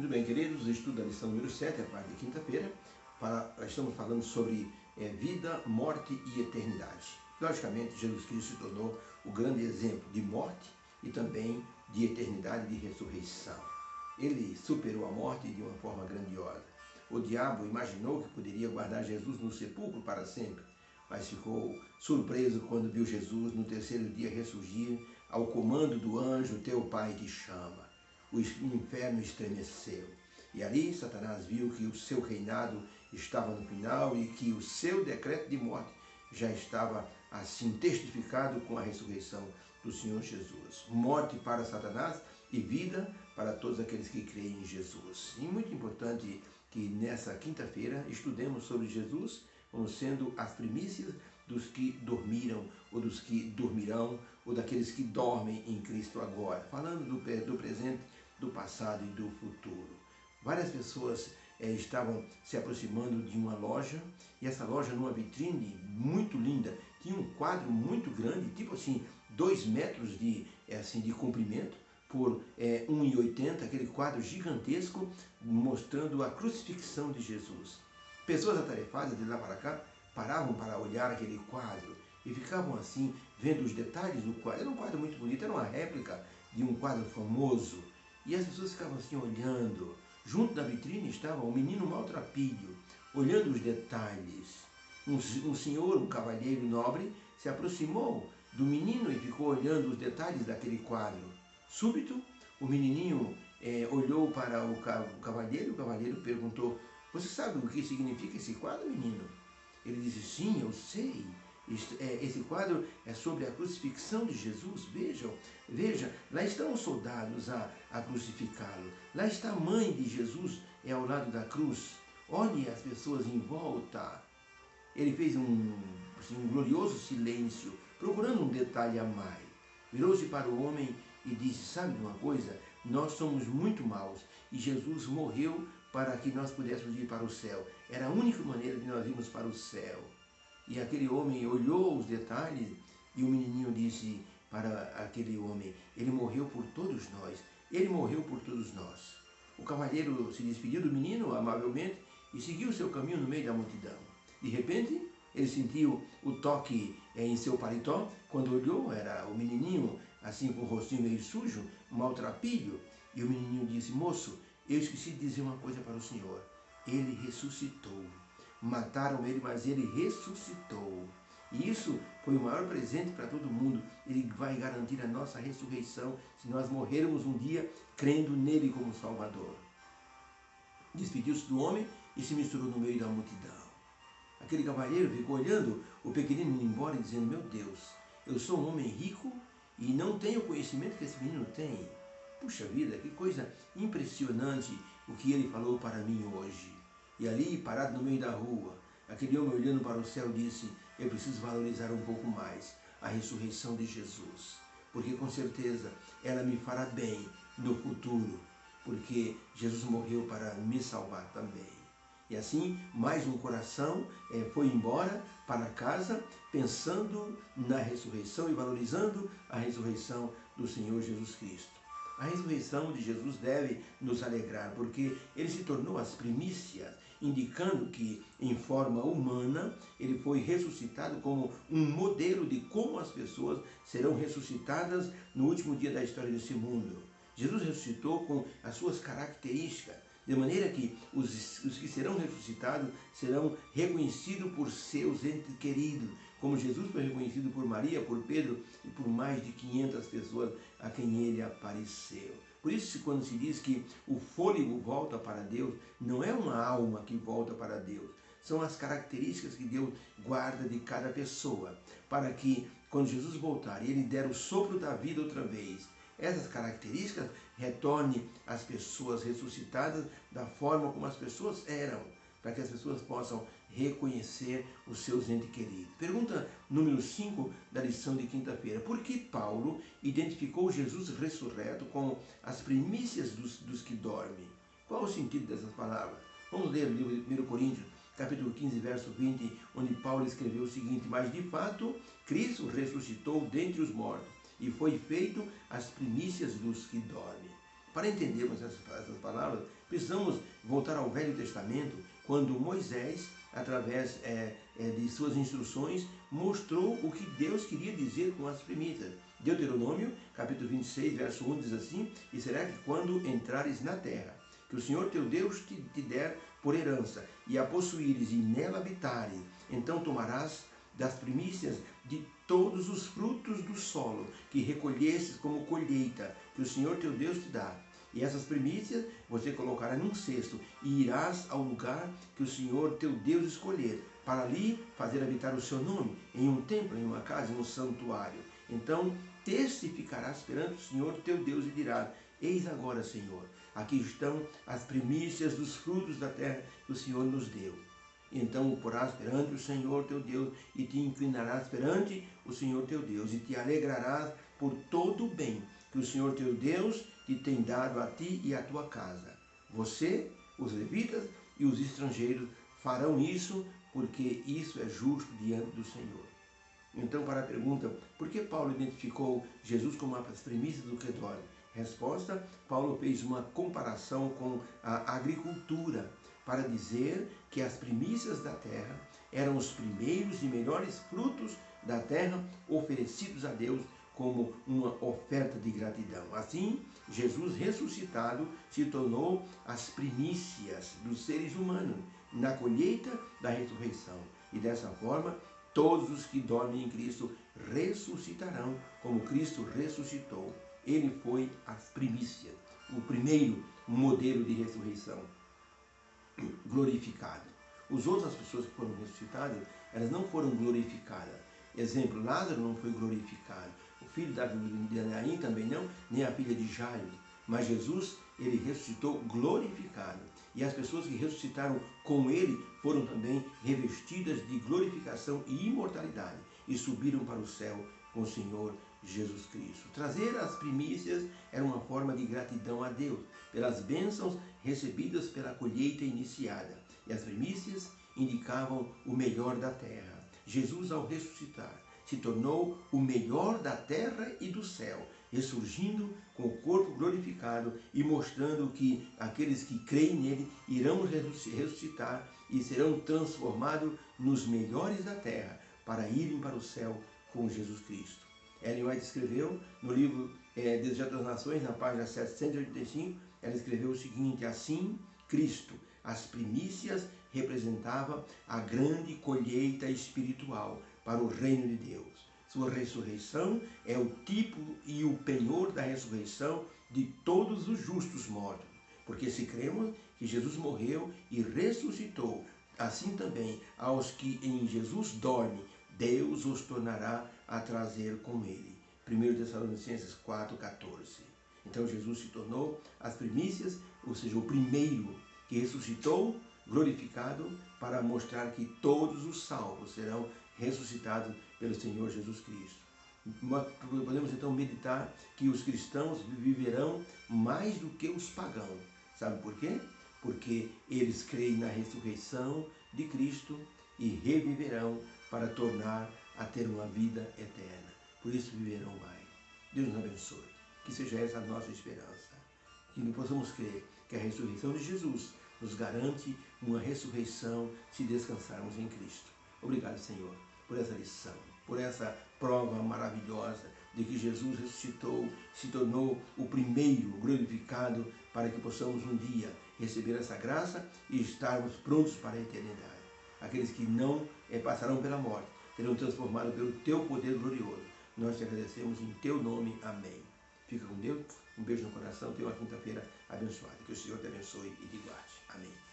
Muito bem, queridos, estudo da lição número 7, a parte de quinta-feira. Estamos falando sobre vida, morte e eternidade. Logicamente, Jesus Cristo se tornou o grande exemplo de morte e também de eternidade, de ressurreição. Ele superou a morte de uma forma grandiosa. O diabo imaginou que poderia guardar Jesus no sepulcro para sempre, mas ficou surpreso quando viu Jesus no terceiro dia ressurgir ao comando do anjo: teu Pai te chama. O inferno estremeceu. E ali Satanás viu que o seu reinado estava no final e que o seu decreto de morte já estava assim testificado com a ressurreição do Senhor Jesus. Morte para Satanás e vida para todos aqueles que creem em Jesus. E muito importante que nessa quinta-feira estudemos sobre Jesus como sendo as primícias dos que dormiram, ou dos que dormirão, ou daqueles que dormem em Cristo agora. Falando do presente, do passado e do futuro. Várias pessoas estavam se aproximando de uma loja, e essa loja, numa vitrine muito linda, tinha um quadro muito grande, tipo assim, 2 metros de comprimento, por 1,80, aquele quadro gigantesco, mostrando a crucifixão de Jesus. Pessoas atarefadas de lá para cá paravam para olhar aquele quadro e ficavam assim, vendo os detalhes do quadro. Era um quadro muito bonito, era uma réplica de um quadro famoso. E as pessoas ficavam assim olhando. Junto da vitrine estava um menino maltrapilho, olhando os detalhes. Um senhor, um cavalheiro nobre, se aproximou do menino e ficou olhando os detalhes daquele quadro. Súbito, o menininho olhou para o cavalheiro perguntou: você sabe o que significa esse quadro, menino? Ele disse: sim, eu sei. Esse quadro é sobre a crucifixão de Jesus. Veja, lá estão os soldados a crucificá-lo. Lá está a mãe de Jesus ao lado da cruz. Olhe as pessoas em volta. Ele fez um glorioso silêncio, procurando um detalhe a mais. Virou-se para o homem e disse: sabe uma coisa? Nós somos muito maus e Jesus morreu para que nós pudéssemos ir para o céu. Era a única maneira de nós irmos para o céu. E aquele homem olhou os detalhes e o menininho disse para aquele homem: ele morreu por todos nós, ele morreu por todos nós. O cavalheiro se despediu do menino amavelmente e seguiu seu caminho no meio da multidão. De repente, ele sentiu o toque em seu paletó. Quando olhou, era o menininho, assim com o rostinho meio sujo, maltrapilho. E o menininho disse: moço, eu esqueci de dizer uma coisa para o senhor. Ele ressuscitou. Mataram ele, mas ele ressuscitou. E isso foi o maior presente para todo mundo. Ele vai garantir a nossa ressurreição se nós morrermos um dia crendo nele como Salvador. Despediu-se do homem e se misturou no meio da multidão. Aquele cavalheiro ficou olhando o pequenino indo embora e dizendo: meu Deus, eu sou um homem rico e não tenho o conhecimento que esse menino tem. Puxa vida, que coisa impressionante o que ele falou para mim hoje. E ali, parado no meio da rua, aquele homem olhando para o céu disse: eu preciso valorizar um pouco mais a ressurreição de Jesus, porque com certeza ela me fará bem no futuro, porque Jesus morreu para me salvar também. E assim, mais um coração foi embora para casa, pensando na ressurreição e valorizando a ressurreição do Senhor Jesus Cristo. A ressurreição de Jesus deve nos alegrar, porque ele se tornou as primícias, indicando que, em forma humana, ele foi ressuscitado como um modelo de como as pessoas serão ressuscitadas no último dia da história desse mundo. Jesus ressuscitou com as suas características, de maneira que os que serão ressuscitados serão reconhecidos por seus entes queridos, como Jesus foi reconhecido por Maria, por Pedro e por mais de 500 pessoas a quem ele apareceu. Por isso, quando se diz que o fôlego volta para Deus, não é uma alma que volta para Deus. São as características que Deus guarda de cada pessoa, para que, quando Jesus voltar e ele der o sopro da vida outra vez, essas características retornem às pessoas ressuscitadas da forma como as pessoas eram, para que as pessoas possam reconhecer os seus entes queridos. Pergunta número 5 da lição de quinta-feira: por que Paulo identificou Jesus ressurreto com as primícias dos que dormem? Qual o sentido dessas palavras? Vamos ler o livro de 1 Coríntios, capítulo 15, verso 20, onde Paulo escreveu o seguinte: mas de fato, Cristo ressuscitou dentre os mortos e foi feito as primícias dos que dormem. Para entendermos essas palavras, precisamos voltar ao Velho Testamento, quando Moisés, através de suas instruções, mostrou o que Deus queria dizer com as primícias. Deuteronômio, capítulo 26, verso 1, diz assim: e será que quando entrares na terra, que o Senhor teu Deus te der por herança, e a possuíres e nela habitares, então tomarás das primícias de todos os frutos do solo, que recolhesses como colheita, que o Senhor teu Deus te dá. E essas primícias você colocará num cesto, e irás ao lugar que o Senhor teu Deus escolher, para ali fazer habitar o seu nome, em um templo, em uma casa, em um santuário. Então testificarás perante o Senhor teu Deus e dirás: eis agora, Senhor, aqui estão as primícias dos frutos da terra que o Senhor nos deu. Então o porás perante o Senhor teu Deus, e te inclinarás perante o Senhor teu Deus, e te alegrarás por todo o bem que o Senhor teu Deus te tem dado a ti e à tua casa. Você, os levitas e os estrangeiros farão isso, porque isso é justo diante do Senhor. Então, para a pergunta, por que Paulo identificou Jesus como uma das primícias do Kedron? Resposta: Paulo fez uma comparação com a agricultura, para dizer que as primícias da terra eram os primeiros e melhores frutos da terra oferecidos a Deus como uma oferta de gratidão. Assim, Jesus ressuscitado se tornou as primícias dos seres humanos na colheita da ressurreição. E dessa forma, todos os que dormem em Cristo ressuscitarão como Cristo ressuscitou. Ele foi as primícias, o primeiro modelo de ressurreição glorificado. As outras pessoas que foram ressuscitadas, elas não foram glorificadas. Exemplo, Lázaro não foi glorificado. O filho de Naim também não, nem a filha de Jairo. Mas Jesus, ele ressuscitou glorificado. E as pessoas que ressuscitaram com ele foram também revestidas de glorificação e imortalidade e subiram para o céu com o Senhor Jesus Cristo. Trazer as primícias era uma forma de gratidão a Deus pelas bênçãos recebidas pela colheita iniciada. E as primícias indicavam o melhor da terra. Jesus, ao ressuscitar, se tornou o melhor da terra e do céu, ressurgindo com o corpo glorificado e mostrando que aqueles que creem nele irão ressuscitar e serão transformados nos melhores da terra para irem para o céu com Jesus Cristo. Ellen White escreveu no livro Desejo das Nações, na página 785, ela escreveu o seguinte: assim, Cristo, as primícias, representava a grande colheita espiritual para o reino de Deus. Sua ressurreição é o tipo e o penhor da ressurreição de todos os justos mortos. Porque se cremos que Jesus morreu e ressuscitou, assim também aos que em Jesus dormem, Deus os tornará a trazer com ele. 1 Tessalonicenses 4,14. Então Jesus se tornou as primícias, ou seja, o primeiro que ressuscitou, glorificado, para mostrar que todos os salvos serão ressuscitados pelo Senhor Jesus Cristo. Podemos então meditar que os cristãos viverão mais do que os pagãos. Sabe por quê? Porque eles creem na ressurreição de Cristo e reviverão para tornar a ter uma vida eterna. Por isso viverão mais. Deus nos abençoe. Que seja essa a nossa esperança. Que não possamos crer que a ressurreição de Jesus nos garante uma ressurreição se descansarmos em Cristo. Obrigado, Senhor, por essa lição, por essa prova maravilhosa de que Jesus ressuscitou, se tornou o primeiro glorificado para que possamos um dia receber essa graça e estarmos prontos para a eternidade. Aqueles que não passarão pela morte serão transformados pelo Teu poder glorioso. Nós te agradecemos em Teu nome. Amém. Fica com Deus. Um beijo no coração. Tenha uma quinta-feira abençoada. Que o Senhor te abençoe e te guarde. Amém.